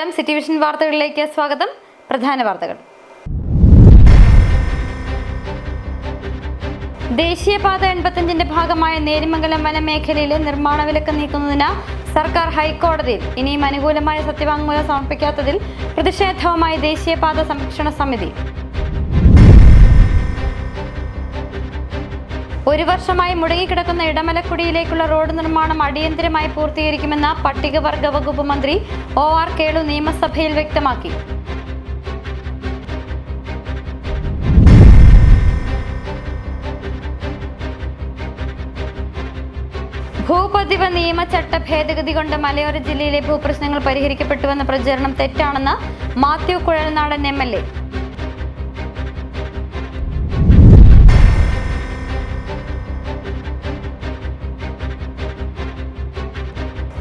നമസ്കാരം, city vision വാർത്തകളിലേക്ക് സ്വാഗതം. പ്രധാന വാർത്തകൾ. ദേശീയപാത 85ന്റെ ഭാഗമായ നേരിമംഗലം വനമേഖലയിലെ നിർമ്മാണ വിലക്ക് നീക്കുന്നതിന് സർക്കാർ ഹൈക്കോടതിയിൽ. ഇനിയും അനുകൂലമായ സത്യവാങ്മൂലം സമർപ്പിക്കാത്തതിൽ പ്രതിഷേധവുമായി ദേശീയപാത സംരക്ഷണ സമിതി. ഒരു വർഷമായി മുടങ്ങിക്കിടക്കുന്ന ഇടമലക്കുടിയിലേക്കുള്ള റോഡ് നിർമ്മാണം അടിയന്തരമായി പൂർത്തീകരിക്കുമെന്ന് പട്ടികവർഗ വകുപ്പ് മന്ത്രി OR കേളു നിയമസഭയിൽ വ്യക്തമാക്കി. ഭൂപതിവ നിയമചട്ട ഭേദഗതി കൊണ്ട് മലയോര ജില്ലയിലെ ഭൂപ്രശ്നങ്ങൾ പരിഹരിക്കപ്പെട്ടുവെന്ന പ്രചരണം തെറ്റാണെന്ന് മാത്യു കുഴൽനാടൻ MLA.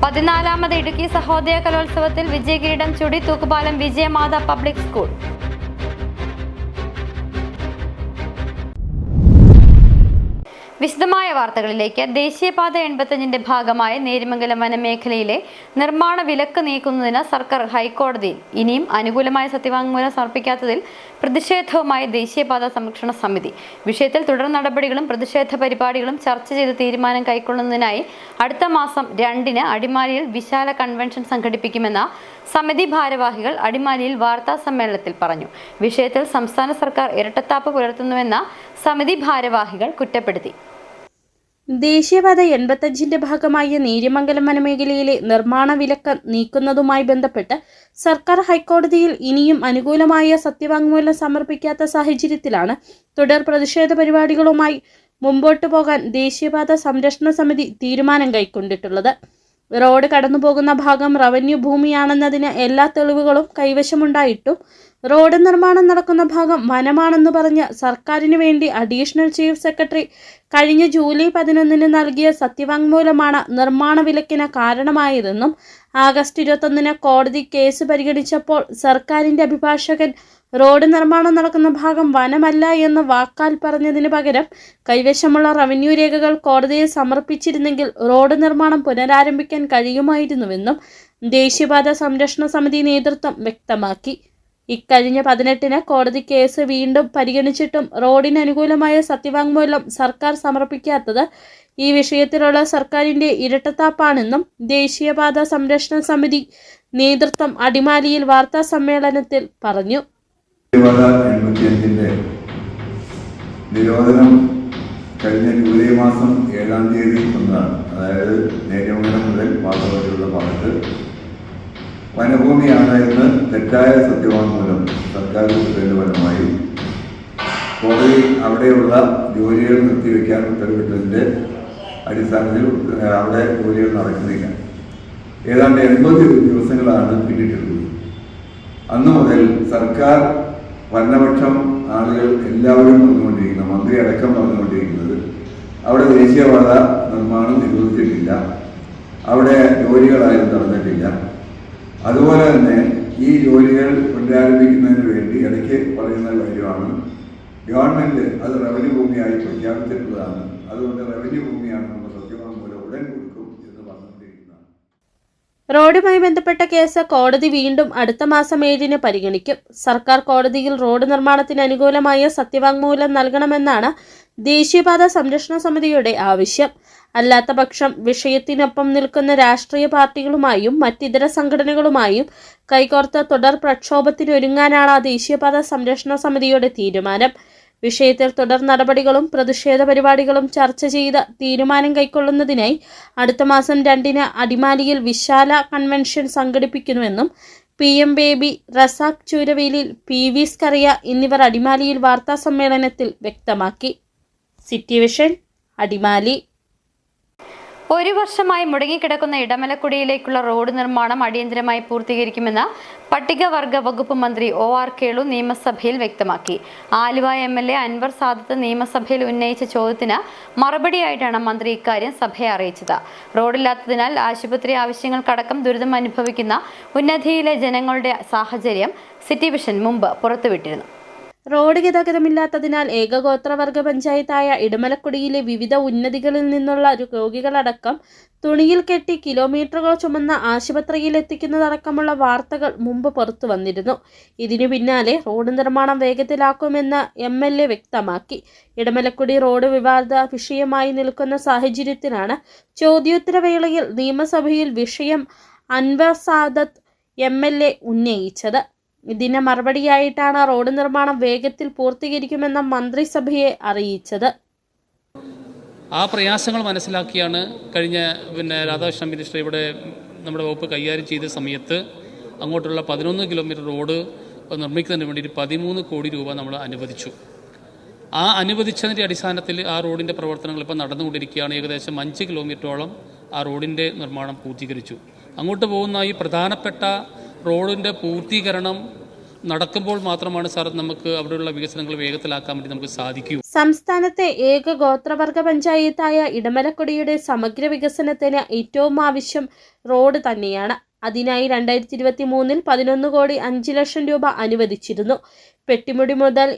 പതിനാലാമത് ഇടുക്കി സഹോദയ കലോത്സവത്തിൽ വിജയകിരീടം ചുടി തൂക്കുപാലം വിജയമാത പബ്ലിക് സ്കൂൾ. വിശദമായ വാർത്തകളിലേക്ക്. ദേശീയപാത 85ന്റെ ഭാഗമായ നേരിമംഗലം വനമേഖലയിലെ നിർമ്മാണ വിലക്ക് നീക്കുന്നതിന് സർക്കാർ ഹൈക്കോടതിയിൽ. ഇനിയും അനുകൂലമായ സത്യവാങ്മൂലം സമർപ്പിക്കാത്തതിൽ പ്രതിഷേധവുമായി ദേശീയപാത സംരക്ഷണ സമിതി. വിഷയത്തിൽ തുടർ നടപടികളും പ്രതിഷേധ പരിപാടികളും ചർച്ച ചെയ്ത് തീരുമാനം കൈക്കൊള്ളുന്നതിനായി അടുത്ത മാസം 2-ന് അടിമാലിയിൽ വിശാല കൺവെൻഷൻ സംഘടിപ്പിക്കുമെന്ന് സമിതി ഭാരവാഹികൾ അടിമാലിയിൽ വാർത്താ സമ്മേളനത്തിൽ പറഞ്ഞു. വിഷയത്തിൽ സംസ്ഥാന സർക്കാർ ഇരട്ടത്താപ്പ് പുലർത്തുന്നുവെന്ന് സമിതി ഭാരവാഹികൾ കുറ്റപ്പെടുത്തി. ദേശീയപാത 85ന്റെ ഭാഗമായ നേര്യമംഗലം വനമേഖലയിലെ നിർമ്മാണ വിലക്ക് നീക്കുന്നതുമായി ബന്ധപ്പെട്ട് സർക്കാർ ഹൈക്കോടതിയിൽ ഇനിയും അനുകൂലമായ സത്യവാങ്മൂലം സമർപ്പിക്കാത്ത സാഹചര്യത്തിലാണ് തുടർ പ്രതിഷേധ പരിപാടികളുമായി മുമ്പോട്ടു പോകാൻ ദേശീയപാത സംരക്ഷണ സമിതി തീരുമാനം കൈക്കൊണ്ടിട്ടുള്ളത്. റോഡ് കടന്നുപോകുന്ന ഭാഗം റവന്യൂ ഭൂമിയാണെന്നതിന് എല്ലാ തെളിവുകളും കൈവശമുണ്ടായിട്ടും റോഡ് നിർമ്മാണം നടക്കുന്ന ഭാഗം വനമാണെന്ന് പറഞ്ഞ് സർക്കാരിന് വേണ്ടി അഡീഷണൽ ചീഫ് സെക്രട്ടറി കഴിഞ്ഞ ജൂലൈ 11-ന് നൽകിയ സത്യവാങ്മൂലമാണ് നിർമ്മാണ വിലക്കിന് കാരണമായതെന്നും ആഗസ്റ്റ് 21-ന് കോടതി കേസ് പരിഗണിച്ചപ്പോൾ സർക്കാരിൻ്റെ അഭിഭാഷകൻ റോഡ് നിർമ്മാണം നടക്കുന്ന ഭാഗം വനമല്ല എന്ന് വാക്കാൽ പറഞ്ഞതിന് പകരം കൈവശമുള്ള റവന്യൂ രേഖകൾ കോടതിയിൽ സമർപ്പിച്ചിരുന്നെങ്കിൽ റോഡ് നിർമ്മാണം പുനരാരംഭിക്കാൻ കഴിയുമായിരുന്നുവെന്നും ദേശീയപാത സംരക്ഷണ സമിതി നേതൃത്വം വ്യക്തമാക്കി. ഇക്കഴിഞ്ഞ 18-ന് കോടതി കേസ് വീണ്ടും പരിഗണിച്ചിട്ടും റോഡിന് അനുകൂലമായ സത്യവാങ്മൂലം സർക്കാർ സമർപ്പിക്കാത്തത് ഈ വിഷയത്തിലുള്ള സർക്കാരിൻ്റെ ഇരട്ടത്താപ്പാണെന്നും ദേശീയപാത സംരക്ഷണ സമിതി നേതൃത്വം അടിമാലിയിൽ വാർത്താ സമ്മേളനത്തിൽ പറഞ്ഞു. നിരോധനം കഴിഞ്ഞ ജൂലൈ മാസം 7-ാം തീയതി വന്നതാണ്. അതായത് നേര്യമംഗലം മുതൽ പാതവരെയുള്ള ഭാഗത്ത് വനഭൂമിയാണ് എന്ന് തെറ്റായ സത്യവാങ്മൂലം സർക്കാർ കൊടുത്തതിൻ്റെ ഫലമായി കോടതി അവിടെയുള്ള ജോലികൾ നിർത്തിവെക്കാൻ ഉത്തരവിട്ടതിൻ്റെ അടിസ്ഥാനത്തിൽ അവിടെ ജോലികൾ നടക്കുന്നില്ല. ഏതാണ്ട് 80 ദിവസങ്ങളാണ് പിന്നിട്ടിട്ടുള്ളത്. അന്നു മുതൽ സർക്കാർ ഭരണപക്ഷം ആളുകൾ എല്ലാവരും പറഞ്ഞുകൊണ്ടിരിക്കുന്നത്, മന്ത്രി അടക്കം പറഞ്ഞുകൊണ്ടിരിക്കുന്നത് അവിടെ ദേശീയപാത നിർമ്മാണം നിരോധിച്ചിട്ടില്ല, അവിടെ ജോലികളാരും നടന്നിട്ടില്ല. അതുപോലെ തന്നെ ഈ ജോലികൾ പുനരാരംഭിക്കുന്നതിന് വേണ്ടി ഇടയ്ക്ക് പറയുന്ന കാര്യമാണ് ഗവൺമെൻറ് അത് റവന്യൂ ഭൂമിയായി പ്രഖ്യാപിച്ചിട്ടുള്ളതാണ്, അതുകൊണ്ട് റവന്യൂ ഭൂമിയാണ് നമ്മൾ സത്യവാങ്മൂലം ഉടൻ കൊടുക്കും എന്ന് പറഞ്ഞുകൊണ്ടിരിക്കുന്നതാണ്. റോഡുമായി ബന്ധപ്പെട്ട കേസ് കോടതി വീണ്ടും അടുത്ത മാസം 7-ന് പരിഗണിക്കും. സർക്കാർ കോടതിയിൽ റോഡ് നിർമ്മാണത്തിന് അനുകൂലമായ സത്യവാങ്മൂലം നൽകണമെന്നാണ് ദേശീയപാത സംരക്ഷണ സമിതിയുടെ ആവശ്യം. അല്ലാത്ത പക്ഷം വിഷയത്തിനൊപ്പം നിൽക്കുന്ന രാഷ്ട്രീയ പാർട്ടികളുമായും മറ്റിതര സംഘടനകളുമായും കൈകോർത്ത് തുടർ പ്രക്ഷോഭത്തിനൊരുങ്ങാനാണ് ദേശീയപാത സംരക്ഷണ സമിതിയുടെ തീരുമാനം. വിഷയത്തിൽ തുടർ നടപടികളും പ്രതിഷേധ പരിപാടികളും ചർച്ച ചെയ്ത് തീരുമാനം കൈക്കൊള്ളുന്നതിനായി അടുത്ത മാസം 2-ന് അടിമാലിയിൽ വിശാല കൺവെൻഷൻ സംഘടിപ്പിക്കുന്നുവെന്നും PM ബേബി, റസാഖ് ചൂരവേലിൽ, PV സ്കറിയ എന്നിവർ അടിമാലിയിൽ വാർത്താ സമ്മേളനത്തിൽ വ്യക്തമാക്കി. City vision, Adimali. ഒരു വർഷമായി മുടങ്ങിക്കിടക്കുന്ന ഇടമലക്കുടിയിലേക്കുള്ള റോഡ് നിർമ്മാണം അടിയന്തരമായി പൂർത്തീകരിക്കുമെന്ന് പട്ടികവർഗ വകുപ്പ് മന്ത്രി OR കേളു നിയമസഭയിൽ വ്യക്തമാക്കി. ആലുവ MLA അൻവർ സാദത്ത് നിയമസഭയിൽ ഉന്നയിച്ച ചോദ്യത്തിന് മറുപടിയായിട്ടാണ് മന്ത്രി ഇക്കാര്യം സഭയെ അറിയിച്ചത്. റോഡില്ലാത്തതിനാൽ ആശുപത്രി ആവശ്യങ്ങൾക്കടക്കം ദുരിതം അനുഭവിക്കുന്ന ഉന്നതിയിലെ ജനങ്ങളുടെ സാഹചര്യം സിറ്റി വിഷൻ മുമ്പ് പുറത്തുവിട്ടിരുന്നു. റോഡ് ഗതാഗതമില്ലാത്തതിനാൽ ഏകഗോത്രവർഗ പഞ്ചായത്തായ ഇടമലക്കുടിയിലെ വിവിധ ഉന്നതികളിൽ നിന്നുള്ള രോഗികളടക്കം തുണിയിൽ കെട്ടി കിലോമീറ്ററുകൾ ചുമന്ന ആശുപത്രിയിൽ എത്തിക്കുന്നതടക്കമുള്ള വാർത്തകൾ മുമ്പ് പുറത്തു വന്നിരുന്നു. ഇതിനു പിന്നാലെ റോഡ് നിർമ്മാണം വേഗത്തിലാക്കുമെന്ന് MLA വ്യക്തമാക്കി. ഇടമലക്കുടി റോഡ് വിവാദ വിഷയമായി നിൽക്കുന്ന സാഹചര്യത്തിലാണ് ചോദ്യോത്തരവേളയിൽ നിയമസഭയിൽ വിഷയം അൻവർ സാദത്ത് MLA ഉന്നയിച്ചത്. ഇതിന് മറുപടിയായിട്ടാണ് റോഡ് നിർമ്മാണം വേഗത്തിൽ പൂർത്തീകരിക്കുമെന്ന മന്ത്രിസഭയെ അറിയിച്ചത്. ആ പ്രയാസങ്ങൾ മനസ്സിലാക്കിയാണ് കഴിഞ്ഞ രാധാകൃഷ്ണൻ മിനിസ്റ്റർ ഇവിടെ നമ്മുടെ വകുപ്പ് കൈകാര്യം ചെയ്ത സമയത്ത് അങ്ങോട്ടുള്ള 11 കിലോമീറ്റർ റോഡ് നിർമ്മിക്കുന്നതിന് വേണ്ടി 13 കോടി രൂപ നമ്മൾ അനുവദിച്ചു. ആ അനുവദിച്ചതിൻ്റെ അടിസ്ഥാനത്തിൽ ആ റോഡിൻ്റെ പ്രവർത്തനങ്ങൾ ഇപ്പോൾ നടന്നുകൊണ്ടിരിക്കുകയാണ്. ഏകദേശം 5 കിലോമീറ്ററോളം ആ റോഡിൻ്റെ നിർമ്മാണം പൂർത്തീകരിച്ചു. അങ്ങോട്ട് പോകുന്ന ഈ പ്രധാനപ്പെട്ട റോഡിൻ്റെ പൂർത്തീകരണം നടക്കുമ്പോൾ മാത്രമാണ് സാർ നമുക്ക് അവിടെയുള്ള വികസനങ്ങൾ വേഗത്തിലാക്കാൻ വേണ്ടി നമുക്ക് സാധിക്കൂ. സംസ്ഥാനത്തെ ഏക ഗോത്രവർഗ പഞ്ചായത്തായ ഇടമലക്കുടിയുടെ സമഗ്ര വികസനത്തിന് ഏറ്റവും ആവശ്യം റോഡ് തന്നെയാണ്. അതിനായി 2023 11 കോടി 5 ലക്ഷം രൂപ അനുവദിച്ചിരുന്നു. പെട്ടിമുടി മുതൽ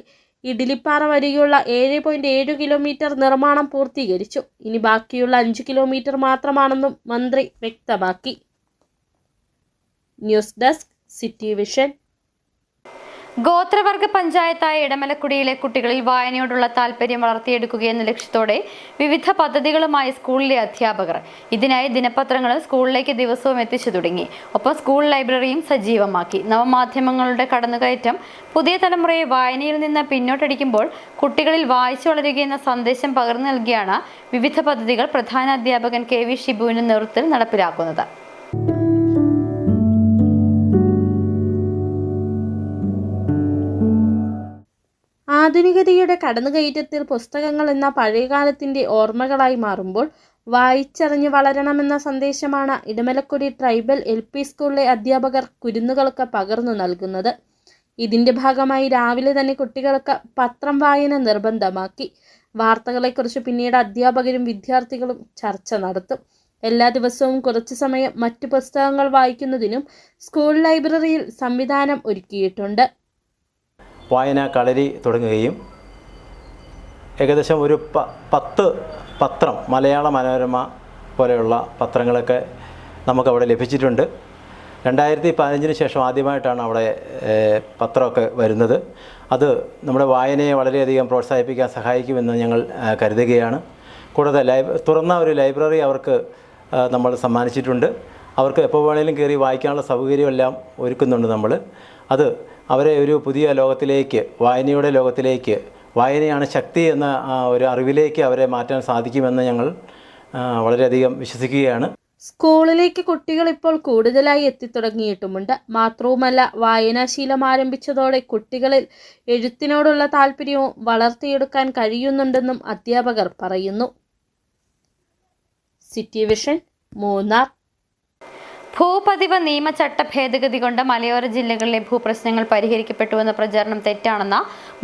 ഇഡ്ലിപ്പാറ വരെയുള്ള 7.7 കിലോമീറ്റർ നിർമ്മാണം പൂർത്തീകരിച്ചു. ഇനി ബാക്കിയുള്ള 5 കിലോമീറ്റർ മാത്രമാണെന്നും മന്ത്രി വ്യക്തമാക്കി. News desk city vision. ഗോത്രവർഗ പഞ്ചായത്തായ ഇടമലക്കുടിയിലെ കുട്ടികളിൽ വായനയോടുള്ള താല്പര്യം വളർത്തിയെടുക്കുകയെന്ന ലക്ഷ്യത്തോടെ വിവിധ പദ്ധതികളുമായി സ്കൂളിലെ അധ്യാപകർ ഇതിനായി ദിനപത്രങ്ങൾ സ്കൂളിലേക്ക് ദിവസവും എത്തിച്ചു തുടങ്ങി. ഒപ്പം സ്കൂൾ ലൈബ്രറിയും സജീവമാക്കി. നവമാധ്യമങ്ങളുടെ കടന്നുകയറ്റം പുതിയ തലമുറയെ വായനയിൽ നിന്ന് പിന്നോട്ടടിക്കുമ്പോൾ കുട്ടികളിൽ വായിച്ചു വളരുകയെന്ന സന്ദേശം പകർന്നു നൽകിയാണ് വിവിധ പദ്ധതികൾ പ്രധാന അധ്യാപകൻ KV ഷിബുവിന്റെ നേതൃത്വത്തിൽ നടപ്പിലാക്കുന്നത്. ആധുനികതയുടെ കടന്നുകയറ്റത്തിൽ പുസ്തകങ്ങൾ എന്ന പഴയകാലത്തിൻ്റെ ഓർമ്മകളായി മാറുമ്പോൾ വായിച്ചറിഞ്ഞ് വളരണമെന്ന സന്ദേശമാണ് ഇടമലക്കുടി ട്രൈബൽ LP സ്കൂളിലെ അധ്യാപകർ കുരുന്നുകൾക്ക് പകർന്നു നൽകുന്നത്. ഇതിൻ്റെ ഭാഗമായി രാവിലെ തന്നെ കുട്ടികൾക്ക് പത്രം വായന നിർബന്ധമാക്കി. വാർത്തകളെക്കുറിച്ച് പിന്നീട് അധ്യാപകരും വിദ്യാർത്ഥികളും ചർച്ച നടത്തും. എല്ലാ ദിവസവും കുറച്ചു സമയം മറ്റു പുസ്തകങ്ങൾ വായിക്കുന്നതിനും സ്കൂൾ ലൈബ്രറിയിൽ സംവിധാനം ഒരുക്കിയിട്ടുണ്ട്. വായന കളരി തുടങ്ങുകയും ഏകദേശം ഒരു 10 പത്രം മലയാള മനോരമ പോലെയുള്ള പത്രങ്ങളൊക്കെ നമുക്കവിടെ ലഭിച്ചിട്ടുണ്ട്. 2015 ശേഷം ആദ്യമായിട്ടാണ് അവിടെ പത്രമൊക്കെ വരുന്നത്. അത് നമ്മുടെ വായനയെ വളരെയധികം പ്രോത്സാഹിപ്പിക്കാൻ സഹായിക്കുമെന്ന് ഞങ്ങൾ കരുതുകയാണ്. കൂടാതെ തുറന്ന ഒരു ലൈബ്രറി അവർക്ക് നമ്മൾ സമ്മാനിച്ചിട്ടുണ്ട്. അവർക്ക് എപ്പോൾ വേണമെങ്കിലും കയറി വായിക്കാനുള്ള സൗകര്യമെല്ലാം ഒരുക്കുന്നുണ്ട് നമ്മൾ. അത് അവരെ ഒരു പുതിയ ലോകത്തിലേക്ക്, വായനയുടെ ലോകത്തിലേക്ക്, വായനയാണ് ശക്തി എന്ന ഒരു അറിവിലേക്ക് അവരെ മാറ്റാൻ സാധിക്കുമെന്ന് ഞങ്ങൾ വളരെയധികം വിശ്വസിക്കുകയാണ്. സ്കൂളിലേക്ക് കുട്ടികൾ ഇപ്പോൾ കൂടുതലായി എത്തിത്തുടങ്ങിയിട്ടുമുണ്ട്. മാത്രവുമല്ല, വായനാശീലം ആരംഭിച്ചതോടെ കുട്ടികളിൽ എഴുത്തിനോടുള്ള താല്പര്യവും വളർത്തിയെടുക്കാൻ കഴിയുന്നുണ്ടെന്നും അധ്യാപകർ പറയുന്നു. City vision, Munnar. ഭൂപതിവ് നിയമചട്ട ഭേദഗതി കൊണ്ട് മലയോര ജില്ലകളിലെ ഭൂപ്രശ്നങ്ങൾ പരിഹരിക്കപ്പെട്ടുവെന്ന പ്രചാരണം തെറ്റാണെന്ന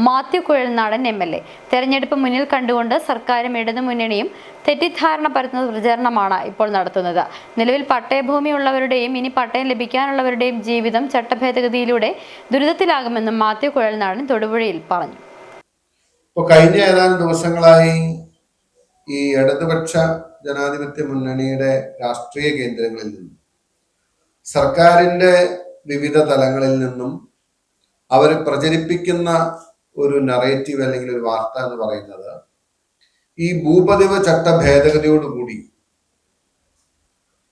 മാത്യു കുഴൽനാടൻ MLA. തെരഞ്ഞെടുപ്പ് മുന്നിൽ കണ്ടുകൊണ്ട് സർക്കാരും ഇടതുമുന്നണിയും തെറ്റിദ്ധാരണ പരത്തുന്ന പ്രചാരണമാണ് ഇപ്പോൾ നടത്തുന്നത്. നിലവിൽ പട്ടയഭൂമിയുള്ളവരുടെയും ഇനി പട്ടയം ലഭിക്കാനുള്ളവരുടെയും ജീവിതം ചട്ടഭേദഗതിയിലൂടെ ദുരിതത്തിലാകുമെന്നും മാത്യു കുഴൽനാടൻ തൊടുപുഴയിൽ പറഞ്ഞു. കഴിഞ്ഞ ഏതാനും ദിവസങ്ങളായി ഈ ഇടതുപക്ഷ ജനാധിപത്യ മുന്നണിയുടെ രാഷ്ട്രീയ കേന്ദ്രങ്ങളിൽ നിന്നും സർക്കാരിൻ്റെ വിവിധ തലങ്ങളിൽ നിന്നും അവർ പ്രചരിപ്പിക്കുന്ന ഒരു നറേറ്റീവ് അല്ലെങ്കിൽ ഒരു വാർത്ത എന്ന് പറയുന്നത് ഈ ഭൂപതിവ് ചട്ട ഭേദഗതിയോടുകൂടി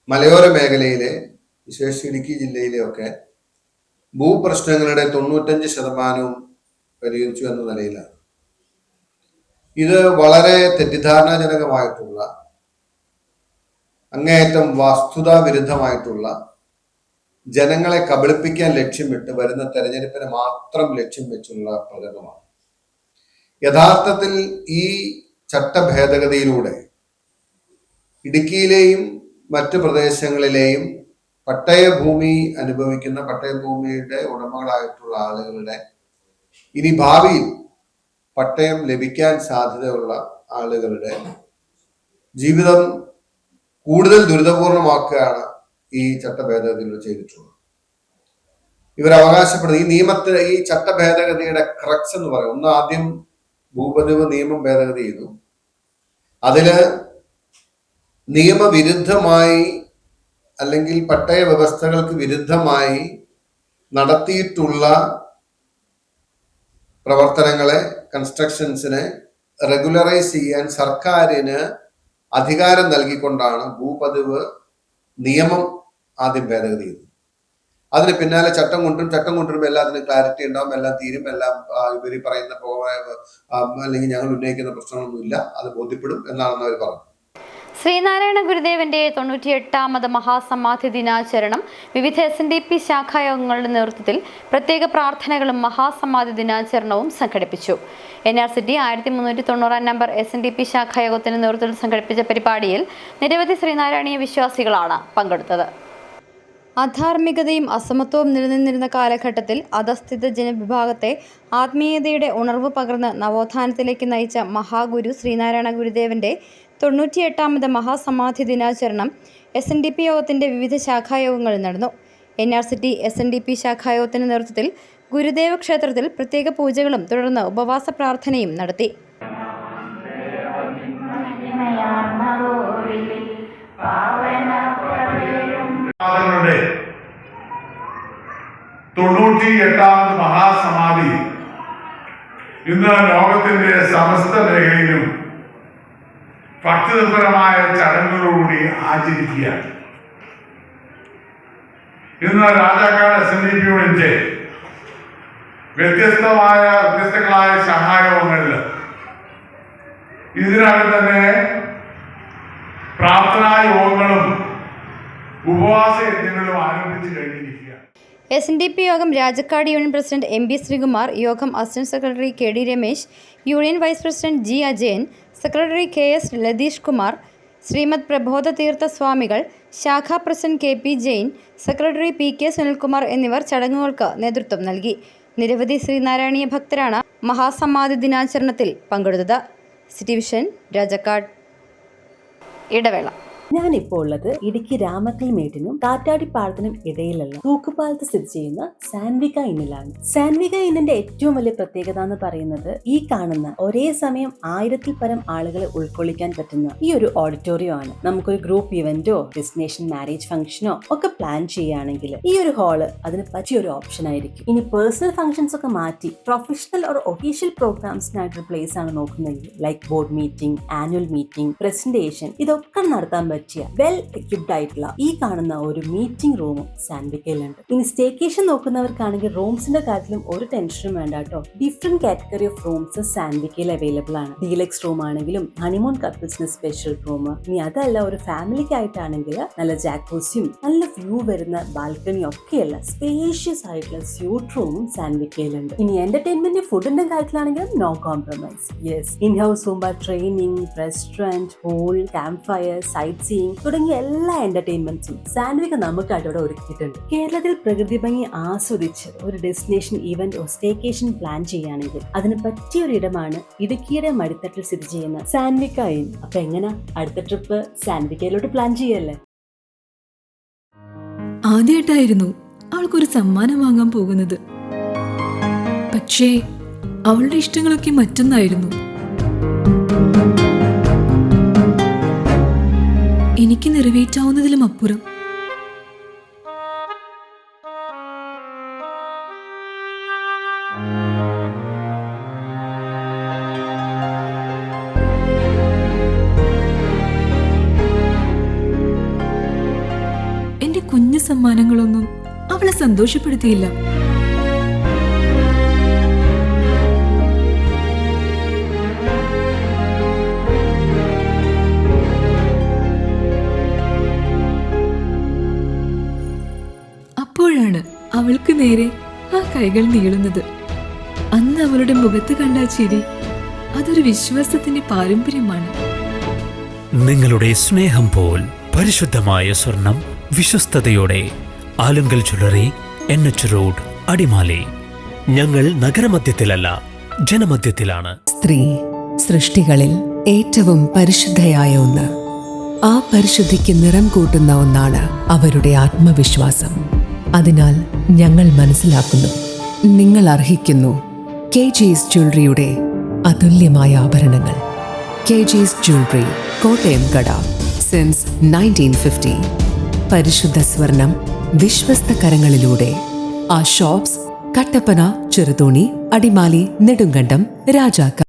മലയോര മേഖലയിലെ, വിശേഷിച്ച് ഇടുക്കി ജില്ലയിലെയൊക്കെ ഭൂപ്രശ്നങ്ങളുടെ 95% പരിഹരിച്ചു എന്ന നിലയിലാണ്. ഇത് വളരെ തെറ്റിദ്ധാരണാജനകമായിട്ടുള്ള, അങ്ങേയറ്റം വസ്തുതാ വിരുദ്ധമായിട്ടുള്ള, ജനങ്ങളെ കബളിപ്പിക്കാൻ ലക്ഷ്യമിട്ട് വരുന്ന തെരഞ്ഞെടുപ്പിനെ മാത്രം ലക്ഷ്യം വെച്ചുള്ള പ്രചരണമാണ്. യഥാർത്ഥത്തിൽ ഈ ചട്ട ഭേദഗതിയിലൂടെ ഇടുക്കിയിലെയും മറ്റു പ്രദേശങ്ങളിലെയും പട്ടയഭൂമി അനുഭവിക്കുന്ന, പട്ടയഭൂമിയുടെ ഉടമകളായിട്ടുള്ള ആളുകളുടെ, ഇനി ഭാവിയിൽ പട്ടയം ലഭിക്കാൻ സാധ്യതയുള്ള ആളുകളുടെ ജീവിതം കൂടുതൽ ദുരിതപൂർണമാക്കുകയാണ് ഈ ചട്ട ഭേദഗതികൾ ചെയ്തിട്ടുള്ളത്. ഇവർ അവകാശപ്പെടുന്നത് ഈ ചട്ട ഭേദഗതിയുടെ ക്രക്സ് എന്ന് പറയും. ഒന്ന്, ആദ്യം ഭൂപതിവ് നിയമം ഭേദഗതി ചെയ്തു. അതില് നിയമവിരുദ്ധമായി അല്ലെങ്കിൽ പട്ടയ വ്യവസ്ഥകൾക്ക് വിരുദ്ധമായി നടത്തിയിട്ടുള്ള പ്രവർത്തനങ്ങളെ, കൺസ്ട്രക്ഷൻസിനെ റെഗുലറൈസ് ചെയ്യാൻ സർക്കാരിന് അധികാരം നൽകിക്കൊണ്ടാണ് ഭൂപതിവ് നിയമം ആദ്യം ഭേദഗതി ചെയ്തത്. അതിന് പിന്നാലെ ചട്ടം കൊണ്ടുവരുമ്പോൾ എല്ലാത്തിനും ക്ലാരിറ്റി ഉണ്ടാവും, എല്ലാം തീരും, എല്ലാം ഇവർ പറയുന്ന അല്ലെങ്കിൽ ഞങ്ങൾ ഉന്നയിക്കുന്ന പ്രശ്നങ്ങളൊന്നുമില്ല, അത് ബോധ്യപ്പെടും എന്നാണെന്ന് അവർ പറഞ്ഞു. ശ്രീനാരായണ ഗുരുദേവന്റെ 98ാമത് മഹാസമാധി ദിനാചരണം വിവിധ SNDP ശാഖായോഗങ്ങളുടെ നേതൃത്വത്തിൽ പ്രത്യേക പ്രാർത്ഥനകളും മഹാസമാധി ദിനാചരണവും സംഘടിപ്പിച്ചു. NRCT 1390 നമ്പർ SNDP ശാഖായോഗത്തിന്റെ നേതൃത്വത്തിൽ സംഘടിപ്പിച്ച പരിപാടിയിൽ നിരവധി ശ്രീനാരായണീയ വിശ്വാസികളാണ് പങ്കെടുത്തത്. അധാർമികതയും അസമത്വവും നിലനിന്നിരുന്ന കാലഘട്ടത്തിൽ അധസ്ഥിത ജനവിഭാഗത്തെ ആത്മീയതയുടെ ഉണർവ് പകർന്ന് നവോത്ഥാനത്തിലേക്ക് നയിച്ച മഹാഗുരു ശ്രീനാരായണ ഗുരുദേവന്റെ 98ാമത് മഹാസമാധി ദിനാചരണം SNDP യോഗത്തിന്റെ വിവിധ ശാഖായോഗങ്ങളിൽ നടന്നു. NRCT SNDP ശാഖായോഗത്തിന്റെ നേതൃത്വത്തിൽ ഗുരുദേവ ക്ഷേത്രത്തിൽ പ്രത്യേക പൂജകളും തുടർന്ന് ഉപവാസ പ്രാർത്ഥനയും നടത്തി. ങ്ങളുടെ 98ാമത് മഹാസമാധി ഇന്ന് ലോകത്തിന്റെ സമസ്ത മേഖലയിലും ഭക്തിനിർഭരമായ ചടങ്ങുകളോടുകൂടി ആചരിക്കുകയാണ്. ഇന്ന് രാജാക്കാട് SNDP യൂണിറ്റ് വ്യത്യസ്തങ്ങളായ സഹായങ്ങളിൽ ഇതിനകം തന്നെ പ്രാർത്ഥനാ യോഗങ്ങളും ഉപവാസ യജ്ഞങ്ങളും ആരംഭിച്ചു കഴിഞ്ഞിരിക്കുക. SNDP യോഗം Rajakkad union president MB Sreekumar, യോഗം assistant secretary KD Ramesh, union vice president G Ajayan, secretary KS Latheesh Kumar, Sreemad Prabodha Theertha Swamikal, ശാഖാ president KP Jain, secretary PK Sunilkumar എന്നിവർ ചടങ്ങുകൾക്ക് നേതൃത്വം നൽകി. നിരവധി ശ്രീനാരായണീയ ഭക്തരാണ് മഹാസമാധി ദിനാചരണത്തിൽ പങ്കെടുത്തത്. City vision, Rajakkad. ഇടവേള. ഞാനിപ്പോൾ ഉള്ളത് ഇടുക്കി രാമക്കൽമേട്ടിനും കാറ്റാടിപ്പാടത്തിനും ഇടയിലുള്ള തൂക്കുപാലത്ത് സ്ഥിതി ചെയ്യുന്ന സാൻവിക ഇന്നിലാണ്. സാൻവിക ഇന്നിന്റെ ഏറ്റവും വലിയ പ്രത്യേകത എന്ന് പറയുന്നത് ഈ കാണുന്ന ഒരേ സമയം 1000-ൽ പരം ആളുകളെ ഉൾക്കൊള്ളിക്കാൻ പറ്റുന്ന ഈ ഒരു ഓഡിറ്റോറിയം ആണ്. നമുക്കൊരു ഗ്രൂപ്പ് ഇവന്റോ ഡെസ്റ്റിനേഷൻ മാരേജ് ഫംഗ്ഷനോ ഒക്കെ പ്ലാൻ ചെയ്യുകയാണെങ്കിൽ ഈ ഒരു ഹാള് അതിന് പറ്റിയ ഒരു ഓപ്ഷൻ ആയിരിക്കും. ഇനി പേഴ്സണൽ ഫംഗ്ഷൻസ് ഒക്കെ മാറ്റി പ്രൊഫഷണൽ ഓർ ഒഫീഷ്യൽ പ്രോഗ്രാംസിനായിട്ടൊരു പ്ലേസ് ആണ് നോക്കുന്നതെങ്കിൽ like board meeting, annual meeting, presentation ഇതൊക്കെ നടത്താൻ പറ്റിയ വെൽ എക്വിപ്ഡ് ആയിട്ടുള്ള ഈ കാണുന്ന ഒരു മീറ്റിംഗ് റൂമും സാൻവിക്കയിലുണ്ട്. ഇനി സ്റ്റേക്കേഷൻ നോക്കുന്നവർക്കാണെങ്കിൽ റൂംസിന്റെ കാര്യത്തിലും ഒരു ടെൻഷനും വേണ്ട കേട്ടോ. ഡിഫറെന്റ് കാറ്റഗറി ഓഫ് റൂംസ് സാൻവിക്കയിൽ അവൈലബിൾ ആണ്. ഡീലക്സ് റൂം ആണെങ്കിലും ഹണിമൂൺ കപ്പിൾസിന് സ്പെഷ്യൽ റൂം, ഇനി അതല്ല ഒരു ഫാമിലിക്ക് ആയിട്ടാണെങ്കിൽ നല്ല ജാക്കൂസിയും നല്ല വ്യൂ വരുന്ന ബാൽക്കണിയും ഒക്കെയുള്ള സ്പേഷ്യസ് ആയിട്ടുള്ള സ്യൂട്ട് റൂമും സാൻവിക്കയിലുണ്ട്. ഇനി എന്റർടൈൻമെന്റ് ഫുഡിന്റെ കാര്യത്തിലാണെങ്കിലും no compromise. Yes, in house Zumba training, restaurant, pool, campfire, sightseeing തുടങ്ങിയ എല്ലാ എന്റർടൈൻമെന്റ്സും സാൻവിക നമുക്കായിട്ട് ഇവിടെ ഒരുക്കിയിട്ടുണ്ട്. കേരളത്തിൽ പ്രകൃതി ഭംഗി ആസ്വദിച്ച് ഒരു destination event or staycation plan ചെയ്യുകയാണെങ്കിൽ അതിന് പറ്റിയ ഒരു ഇടമാണ് ഇടുക്കിയുടെ മടിത്തട്ടിൽ സ്ഥിതി ചെയ്യുന്ന സാൻവിക ഇൻ. അപ്പൊ എങ്ങനെ അടുത്ത ട്രിപ്പ് സാൻവിക്കയിലോട്ട് പ്ലാൻ ചെയ്യല്ലേ? ആദ്യമായിട്ടായിരുന്നു അവൾക്കൊരു സമ്മാനം വാങ്ങാൻ പോകുന്നത്. പക്ഷേ അവളുടെ ഇഷ്ടങ്ങളൊക്കെ മറ്റൊന്നായിരുന്നു. എനിക്ക് നിറവേറ്റാവുന്നതിലും അപ്പുറം. എന്റെ കുഞ്ഞു സമ്മാനങ്ങളൊന്നും അവളെ സന്തോഷപ്പെടുത്തിയില്ല. അപ്പോഴാണ് അവൾക്ക് നേരെ ആ കൈകൾ നീളുന്നത്. അന്ന് അവളുടെ മുഖത്ത് കണ്ട ചിരി അതൊരു വിശ്വാസത്തിന്റെ പാരമ്പര്യമാണ്. നിങ്ങളുടെ സ്നേഹം പോൽ പരിശുദ്ധമായ സ്വർണം വിശ്വസ്തയോടെ Alunkal jewellery, NH road, Adimali. ഞങ്ങൾ നഗരമധ്യത്തിലല്ല, ജനമധ്യത്തിലാണ്. സ്ത്രീ സൃഷ്ടികളിൽ ഏറ്റവും പരിശുദ്ധയായ ഒന്ന്. ആ പരിശുദ്ധിക്ക് നിറം കൂട്ടുന്ന ഒന്നാണ് അവരുടെ ആത്മവിശ്വാസം. അതിനാൽ ഞങ്ങൾ മനസ്സിലാക്കുന്നു, നിങ്ങൾ അർഹിക്കുന്നു KG's ജ്വല്ലറിയുടെ അതുല്യമായ ആഭരണങ്ങൾ. KG's ജ്വല്ലറി, കോട്ടയം കട, സിൻസ് 1950. പരിശുദ്ധ സ്വർണം വിശ്വസ്ത കരങ്ങളിലൂടെ. ആ ഷോപ്സ് കട്ടപ്പന, ചെറുതോണി, അടിമാലി, നെടുങ്കണ്ടം, രാജാക്ക.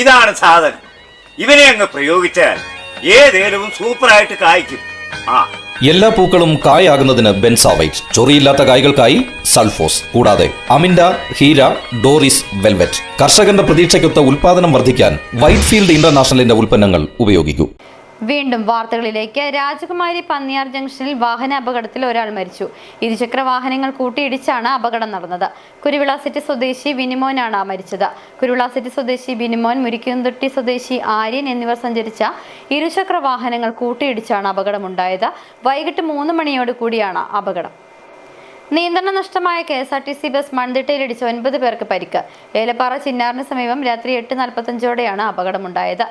ഇതാണ് സാധനം. ഇവനെ അങ്ങ് പ്രയോഗിച്ചാൽ ഏതേലും സൂപ്പറായിട്ട് കായ്ക്കും. എല്ലാ പൂക്കളും കായാകുന്നതിന് ബെൻസാവൈറ്റ്, ചൊറിയില്ലാത്ത കായ്കൾക്കായി സൾഫോസ്, കൂടാതെ അമിൻഡ, ഹീര, ഡോറിസ്, വെൽവെറ്റ്. കർഷകന്റെ പ്രതീക്ഷയ്ക്കൊത്ത ഉൽപാദനം വർദ്ധിക്കാൻ വൈറ്റ്ഫീൽഡ് ഇന്റർനാഷണലിന്റെ ഉൽപ്പന്നങ്ങൾ ഉപയോഗിക്കൂ. വീണ്ടും വാർത്തകളിലേക്ക്. രാജകുമാരി പന്നിയാർ ജംഗ്ഷനിൽ വാഹന അപകടത്തിൽ ഒരാൾ മരിച്ചു. ഇരുചക്ര വാഹനങ്ങൾ കൂട്ടിയിടിച്ചാണ് അപകടം നടന്നത്. കുരുവിള സിറ്റി സ്വദേശി വിനിമോനാണ് മരിച്ചത്. കുരുവിള സിറ്റി സ്വദേശി വിനിമോൻ, മുരിക്കുംതൊട്ടി സ്വദേശി ആര്യൻ എന്നിവർ സഞ്ചരിച്ച ഇരുചക്ര വാഹനങ്ങൾ കൂട്ടിയിടിച്ചാണ് അപകടമുണ്ടായത്. വൈകിട്ട് 3 മണിയോട് കൂടിയാണ് അപകടം. നിയന്ത്രണം നഷ്ടമായ KSRTC ബസ് മൺതിട്ടയിലിടിച്ച് 9 പേർക്ക് പരിക്ക്. ഏലപ്പാറ ചിന്നാറിന് സമീപം രാത്രി 8:45ഓടെയാണ് അപകടമുണ്ടായത്.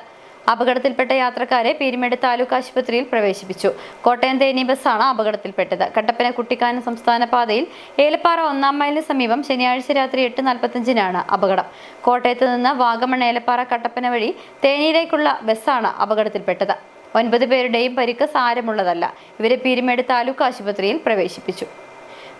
അപകടത്തിൽപ്പെട്ട യാത്രക്കാരെ പീരുമേട് താലൂക്ക് ആശുപത്രിയിൽ പ്രവേശിപ്പിച്ചു. കോട്ടയം തേനി ബസ്സാണ് അപകടത്തിൽപ്പെട്ടത്. കട്ടപ്പന കുട്ടിക്കാനം സംസ്ഥാന പാതയിൽ ഏലപ്പാറ 1-ാം മൈലിന് സമീപം ശനിയാഴ്ച രാത്രി 8:45-നാണ് അപകടം. കോട്ടയത്ത് നിന്ന് വാഗമൺ ഏലപ്പാറ കട്ടപ്പന വഴി തേനിയിലേക്കുള്ള ബസ്സാണ് അപകടത്തിൽപ്പെട്ടത്. 9 പേരുടെയും പരിക്ക് സാരമുള്ളതല്ല. ഇവരെ പീരുമേട് താലൂക്ക് ആശുപത്രിയിൽ പ്രവേശിപ്പിച്ചു.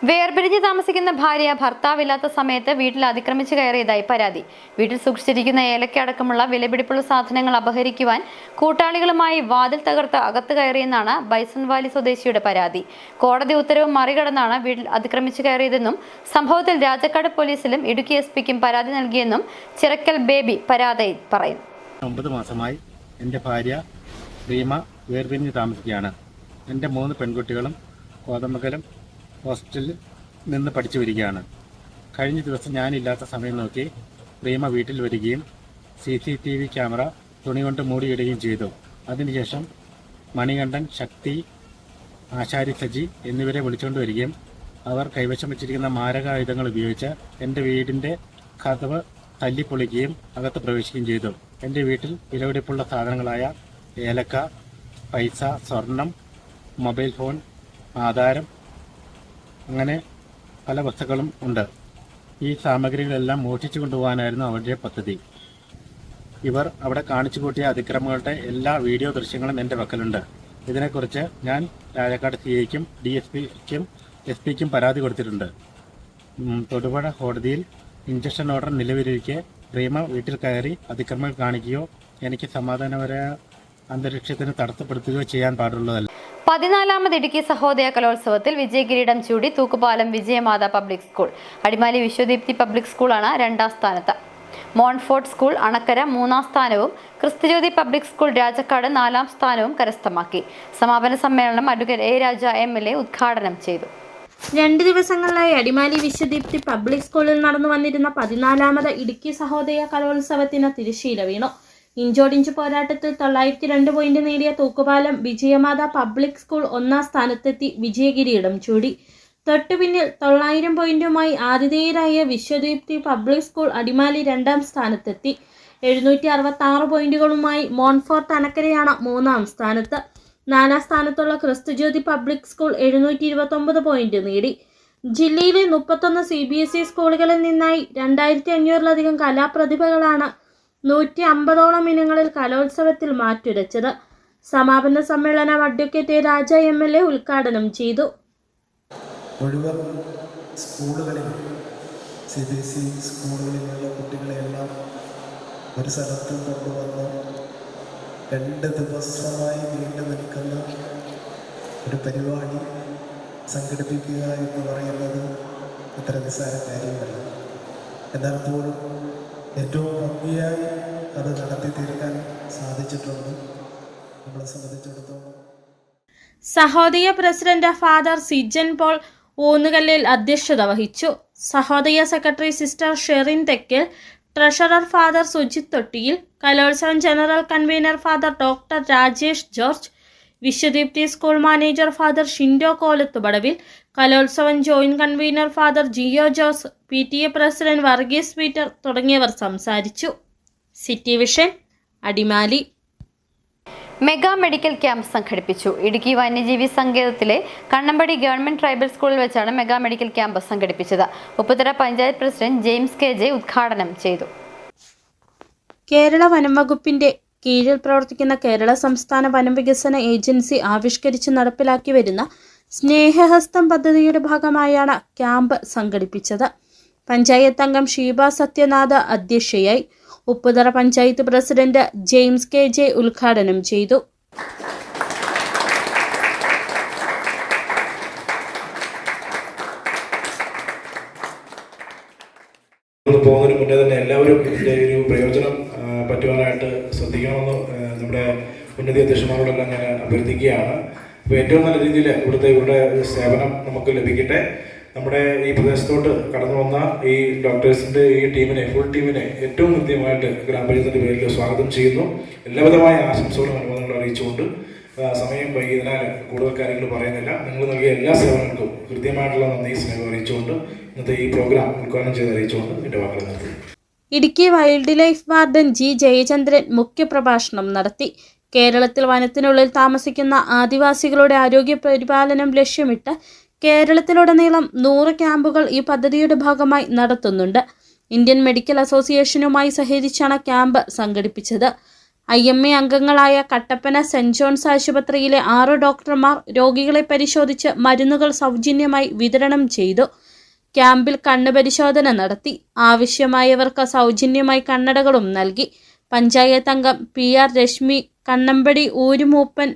വേർപിരിഞ്ഞ് താമസിക്കുന്ന ഭാര്യ ഭർത്താവില്ലാത്ത സമയത്ത് വീട്ടിൽ അതിക്രമിച്ചു കയറിയതായി പരാതി. വീട്ടിൽ സൂക്ഷിച്ചിരിക്കുന്ന ഏലക്ക അടക്കമുള്ള വിലപിടിപ്പുള്ള സാധനങ്ങൾ അപഹരിക്കുവാൻ കൂട്ടാളികളുമായി വാതിൽ തകർത്ത് അകത്ത് കയറിയെന്നാണ് ബൈസൺവാലി സ്വദേശിയുടെ പരാതി. കോടതി ഉത്തരവ് മറികടന്നാണ് വീട്ടിൽ അതിക്രമിച്ചു കയറിയതെന്നും സംഭവത്തിൽ രാജക്കാട് പോലീസിലും ഇടുക്കി SP-ക്കും പരാതി നൽകിയെന്നും ചിറക്കൽ ബേബി പരാതിയിൽ പറയുന്നു. 9 മാസമായി എൻ്റെ ഭാര്യ റീമ വേർപിരിഞ്ഞ് താമസിക്കുകയാണ്. എൻ്റെ 3 പെൺകുട്ടികളും കോതമംഗലം ഹോസ്റ്റലിൽ നിന്ന് പഠിച്ചു വരികയാണ്. കഴിഞ്ഞ ദിവസം ഞാനില്ലാത്ത സമയം നോക്കി റീമ വീട്ടിൽ വരികയും CCTV ക്യാമറ തുണി കൊണ്ട് മൂടിയിടുകയും ചെയ്തു. അതിനുശേഷം മണികണ്ഠൻ, ശക്തി, ആശാരി സജി എന്നിവരെ വിളിച്ചുകൊണ്ട് വരികയും അവർ കൈവശം വെച്ചിരിക്കുന്ന മാരകായുധങ്ങൾ ഉപയോഗിച്ച് എൻ്റെ വീടിൻ്റെ കതവ് തല്ലിപ്പൊളിക്കുകയും അകത്ത് പ്രവേശിക്കുകയും ചെയ്തു. എൻ്റെ വീട്ടിൽ വിലപിടിപ്പുള്ള സാധനങ്ങളായ ഏലക്ക, പൈസ, സ്വർണം, മൊബൈൽ ഫോൺ, ആധാരം, അങ്ങനെ പല വസ്തുക്കളും ഉണ്ട്. ഈ സാമഗ്രികളെല്ലാം മോഷ്ടിച്ചു കൊണ്ടുപോകാനായിരുന്നു അവരുടെ പദ്ധതി. ഇവർ അവിടെ കാണിച്ചു കൂട്ടിയ അതിക്രമങ്ങളുടെ എല്ലാ വീഡിയോ ദൃശ്യങ്ങളും എൻ്റെ പക്കലുണ്ട്. ഇതിനെക്കുറിച്ച് ഞാൻ രാജാക്കാട് CIക്കും DSPക്കും SP-ക്കും പരാതി കൊടുത്തിട്ടുണ്ട്. തൊടുപുഴ കോടതിയിൽ ഇൻജക്ഷൻ ഓർഡർ നിലവിലിരിക്കെ റീമ വീട്ടിൽ കയറി അതിക്രമങ്ങൾ കാണിക്കുകയോ എനിക്ക് സമാധാനപരമായ അന്തരീക്ഷത്തിന് തടസ്സപ്പെടുത്തുകയോ ചെയ്യാൻ പാടുള്ളതല്ല. 14ാമത് ഇടുക്കി സഹോദയ കലോത്സവത്തിൽ വിജയകിരീടം ചൂടി തൂക്കുപാലം Vijayamatha public school. Adimali Vishwadeepthi public സ്കൂളാണ് 2ാം സ്ഥാനത്ത്. മോൺഫോർട്ട് സ്കൂൾ അണക്കര 3ാം സ്ഥാനവും ക്രിസ്തുജ്യോതി പബ്ലിക് സ്കൂൾ രാജക്കാട് 4ാം സ്ഥാനവും കരസ്ഥമാക്കി. സമാപന സമ്മേളനം അഡ്വക്കേറ്റ് A. രാജ MLA ഉദ്ഘാടനം ചെയ്തു. 2 ദിവസങ്ങളിലായി അടിമാലി വിശ്വദീപ്തി പബ്ലിക് സ്കൂളിൽ നടന്നു വന്നിരുന്ന 14ാമത് ഇടുക്കി സഹോദയ കലോത്സവത്തിന് തിരശ്ശീല വീണു. ഇഞ്ചോടിഞ്ച് പോരാട്ടത്തിൽ 902 പോയിന്റ് നേടിയ തൂക്കുപാലം വിജയമാത പബ്ലിക് സ്കൂൾ 1ാം സ്ഥാനത്തെത്തി വിജയകിരീടം ചൂടി. തൊട്ടുപിന്നിൽ 900 പോയിന്റുമായി ആതിഥേയരായ വിശ്വദീപ്തി പബ്ലിക് സ്കൂൾ അടിമാലി 2ാം സ്ഥാനത്തെത്തി. 766 പോയിന്റുകളുമായി മോൺഫോർട്ട് അണക്കരയാണ് 3ാം സ്ഥാനത്ത്. 4ാം സ്ഥാനത്തുള്ള ക്രിസ്തുജ്യോതി പബ്ലിക് സ്കൂൾ 729 പോയിന്റ് നേടി. ജില്ലയിലെ 31 CBSE സ്കൂളുകളിൽ നിന്നായി 2500-ലധികം കലാപ്രതിഭകളാണ് 150ഓളം ഇനങ്ങളിൽ കലോത്സവത്തിൽ മാറ്റുരച്ചത്. സമാപന സമ്മേളനം അഡ്വക്കേറ്റ് A. രാജ MLA ഉദ്ഘാടനം ചെയ്തു. മുഴുവൻ സ്കൂളുകളിൽ CBSE സ്കൂളുകളിലുള്ള കുട്ടികളെല്ലാം ഒരു സ്ഥലത്ത് കൊണ്ടുവന്ന് 2 ദിവസമായി നീണ്ടു നിൽക്കുന്ന ഒരു പരിപാടി സംഘടിപ്പിക്കുക എന്ന് പറയുന്നത് അത്ര നിസ്സാര കാര്യമല്ല. എന്നാൽ പോലും ഏറ്റവും ഭംഗിയായി അത് നടത്തി തീർക്കാൻ സാധിച്ചിട്ടുണ്ട് നമ്മളെ സംബന്ധിച്ചിടത്തോളം. Sahodaya president father Sijan Paul Oonnukallil അധ്യക്ഷത വഹിച്ചു. Sahodaya secretary sister Sherin Thekkal, treasurer father Sujith Thottiyil, കലോത്സവം general convener father doctor Rajesh George, Vishwadeepthi school manager father Shindo Kolathupadavil, കലോത്സവം joint convener father Jiyo Jose, PTA president Varghese Peter തുടങ്ങിയവർ സംസാരിച്ചു. City vision, Adimali. Mega medical camp സംഘടിപ്പിച്ചു. ഇടുക്കി വന്യജീവി സങ്കേതത്തിലെ കണ്ണമ്പടി ഗവൺമെന്റ് ട്രൈബൽ സ്കൂളിൽ വെച്ചാണ് മെഗാ മെഡിക്കൽ ക്യാമ്പ് സംഘടിപ്പിച്ചത്. Upputhara panchayat president James KJ ഉദ്ഘാടനം ചെയ്തു. കേരള വനം വകുപ്പിന്റെ കീഴിൽ പ്രവർത്തിക്കുന്ന കേരള സംസ്ഥാന വനം വികസന ഏജൻസി ആവിഷ്കരിച്ച് നടപ്പിലാക്കി വരുന്ന സ്നേഹഹസ്തം പദ്ധതിയുടെ ഭാഗമായാണ് ക്യാമ്പ് സംഘടിപ്പിച്ചത്. പഞ്ചായത്ത് അംഗം ഷീബ സത്യനാഥ് അധ്യക്ഷയായി. Upputhara panchayat president James KJ ഉദ്ഘാടനം ചെയ്തു. പോകുന്നതിന് മുന്നേ തന്നെ എല്ലാവരും ഇതിൻ്റെ ഒരു പ്രയോജനം പറ്റുവാനായിട്ട് ശ്രദ്ധിക്കണമെന്ന് നമ്മുടെ ഉന്നതി അധ്യക്ഷന്മാരോടെല്ലാം ഞാൻ അഭ്യർത്ഥിക്കുകയാണ്. അപ്പോൾ ഏറ്റവും നല്ല രീതിയിൽ ഇവരുടെ സേവനം നമുക്ക് ലഭിക്കട്ടെ. നമ്മുടെ ഈ പ്രദേശത്തോട്ട് കടന്നു വന്ന ഈ ഡോക്ടേഴ്സിൻ്റെ ഈ ടീമിനെ, ഫുൾ ടീമിനെ ഏറ്റവും കൃത്യമായിട്ട് ഗ്രാമപഞ്ചായത്തിൻ്റെ പേരിൽ സ്വാഗതം ചെയ്യുന്നു. എല്ലാവിധമായ ആശംസകളും അനുമോദനങ്ങളും അറിയിച്ചുകൊണ്ട് സമയം വൈകിയതിനാൽ കൂടുതൽ കാര്യങ്ങൾ പറയുന്നില്ല. നിങ്ങൾ നൽകിയ എല്ലാ സേവനങ്ങൾക്കും കൃത്യമായിട്ടുള്ള നന്ദി സ്നേഹം അറിയിച്ചുകൊണ്ട് ഇന്നത്തെ ഈ പ്രോഗ്രാം ഉദ്ഘാടനം ചെയ്ത് അറിയിച്ചുകൊണ്ട് എൻ്റെ വാക്കുകൾ നിർത്തി. Idukki wild life warden G. Jayachandran മുഖ്യപ്രഭാഷണം നടത്തി. കേരളത്തിൽ വനത്തിനുള്ളിൽ താമസിക്കുന്ന ആദിവാസികളുടെ ആരോഗ്യ പരിപാലനം ലക്ഷ്യമിട്ട് കേരളത്തിലുടനീളം 100 ക്യാമ്പുകൾ ഈ പദ്ധതിയുടെ ഭാഗമായി നടത്തുന്നുണ്ട്. ഇന്ത്യൻ മെഡിക്കൽ അസോസിയേഷനുമായി സഹകരിച്ചാണ് ക്യാമ്പ് സംഘടിപ്പിച്ചത്. IMA അംഗങ്ങളായ കട്ടപ്പന സെന്റ് ജോൺസ് ആശുപത്രിയിലെ 6 ഡോക്ടർമാർ രോഗികളെ പരിശോധിച്ച് മരുന്നുകൾ സൗജന്യമായി വിതരണം ചെയ്തു. ക്യാമ്പിൽ കണ്ണ് പരിശോധന നടത്തി. ആവശ്യമായവർക്ക് സൗജന്യമായി കണ്ണടകളും നൽകി. പഞ്ചായത്ത് അംഗം PR രശ്മി, കണ്ണമ്പടി ഊരുമൂപ്പൻ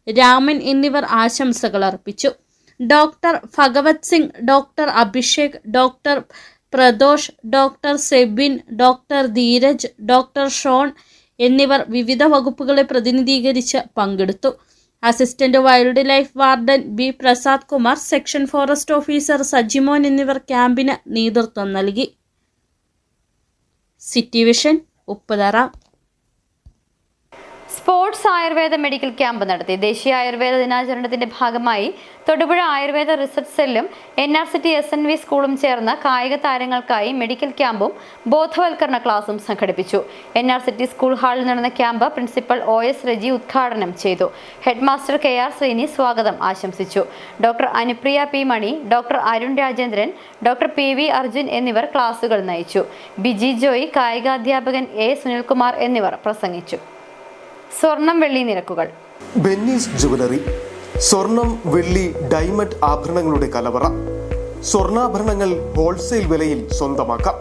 രാമൻ എന്നിവർ ആശംസകൾ അർപ്പിച്ചു. Doctor Bhagwat Singh, doctor Abhishek, doctor Pradosh, doctor Sebin, doctor Dheeraj, doctor Shone എന്നിവർ വിവിധ വകുപ്പുകളെ പ്രതിനിധീകരിച്ച് പങ്കെടുത്തു. Assistant wildlife warden B. Prasad Kumar, section forest officer Sajimon എന്നിവർ ക്യാമ്പിന് നേതൃത്വം നൽകി. City vision, Upputhara. Sports Ayurveda medical camp നടത്തി. ദേശീയ ആയുർവേദ ദിനാചരണത്തിന്റെ ഭാഗമായി തൊടുപുഴ ആയുർവേദ റിസർച്ച് സെല്ലും NRCT SNV സ്കൂളും ചേർന്ന് കായിക താരങ്ങൾക്കായി മെഡിക്കൽ ക്യാമ്പും ബോധവൽക്കരണ ക്ലാസും സംഘടിപ്പിച്ചു. NRCT സ്കൂൾ ഹാളിൽ നടന്ന ക്യാമ്പ് പ്രിൻസിപ്പൽ OS റെജി ഉദ്ഘാടനം ചെയ്തു. ഹെഡ് മാസ്റ്റർ KR ശ്രീനി സ്വാഗതം ആശംസിച്ചു. Doctor Anupriya P. Mani, doctor Arun Rajendran, doctor PV Arjun എന്നിവർ ക്ലാസുകൾ നയിച്ചു. ബിജി ജോയ്, കായികാധ്യാപകൻ A. സുനിൽകുമാർ എന്നിവർ പ്രസംഗിച്ചു. സ്വർണം വെള്ളി നിരക്കുകൾ. ബെന്നീസ് ജുവലറി, സ്വർണം വെള്ളി ഡയമണ്ട് ആഭരണങ്ങളുടെ കലവറ. സ്വർണ്ണാഭരണങ്ങൾ ഹോൾസെയിൽ വിലയിൽ സ്വന്തമാക്കാം.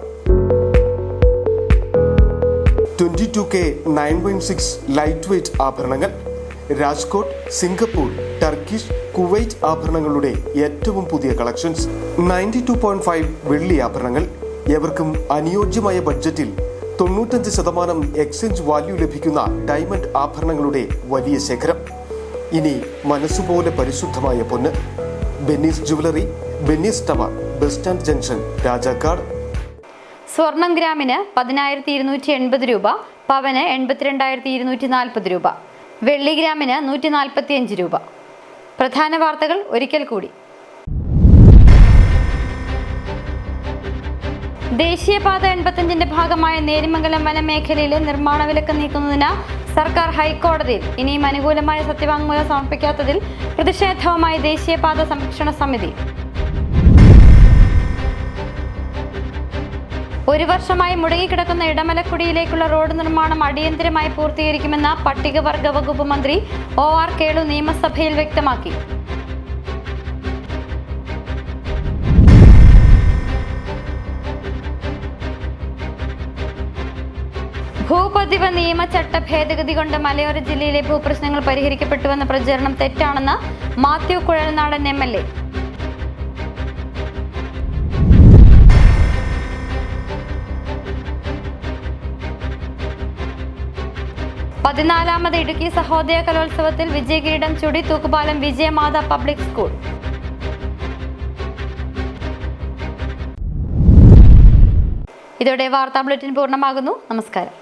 22K 916 ലൈറ്റ് വെയ്റ്റ് ആഭരണങ്ങൾ. രാജ്കോട്ട്, സിംഗപ്പൂർ, ടർക്കിഷ്, കുവൈറ്റ് ആഭരണങ്ങളുടെ ഏറ്റവും പുതിയ കളക്ഷൻസ്. 92.5 വെള്ളി ആഭരണങ്ങൾ. എവർക്കും അനുയോജ്യമായ ബഡ്ജറ്റിൽ 95% എക്സ്ചേഞ്ച് വാല്യൂ ലഭിക്കുന്ന ഡയമണ്ട് ആഭരണങ്ങളുടെ വലിയ ശേഖരം. ഇനി മനസ്സുപോലെ പരിശുദ്ധമായ പൊന്ന്. Benny's jewellery, Benny's tower, bus stand junction, Rajakkad. സ്വർണം ഗ്രാമിന് 10,280 രൂപ, പവന് 82,240 രൂപ, വെള്ളി ഗ്രാമിന് 145 രൂപ. പ്രധാന വാർത്തകൾ ഒരിക്കൽ കൂടി. ദേശീയപാത 85ന്റെ ഭാഗമായ നേരിമംഗലം വനമേഖലയിലെ നിർമ്മാണ വിലക്ക് നീക്കുന്നതിന് സർക്കാർ ഹൈക്കോടതിയിൽ. ഇനിയും അനുകൂലമായ സത്യവാങ്മൂലം സമർപ്പിക്കാത്തതിൽ പ്രതിഷേധവുമായി ദേശീയപാത സംരക്ഷണ സമിതി. 1 വർഷമായി മുടങ്ങിക്കിടക്കുന്ന ഇടമലക്കുടിയിലേക്കുള്ള റോഡ് നിർമ്മാണം അടിയന്തരമായി പൂർത്തീകരിക്കുമെന്ന് പട്ടികവർഗ വകുപ്പ് മന്ത്രി OR കേളു നിയമസഭയിൽ വ്യക്തമാക്കി. ഭൂപതിവ നിയമചട്ട ഭേദഗതി കൊണ്ട് മലയോര ജില്ലയിലെ ഭൂപ്രശ്നങ്ങൾ പരിഹരിക്കപ്പെട്ടുവെന്ന പ്രചരണം തെറ്റാണെന്ന് മാത്യു കുഴൽനാടൻ MLA. പതിനാലാമത് ഇടുക്കി സഹോദയ കലോത്സവത്തിൽ വിജയകിരീടം ചൂടി തൂക്കുപാലം വിജയമാത പബ്ലിക് സ്കൂൾ. ഇതോടെ വാർത്താ ബുള്ളറ്റിൻ പൂർണ്ണമാകുന്നു. നമസ്കാരം.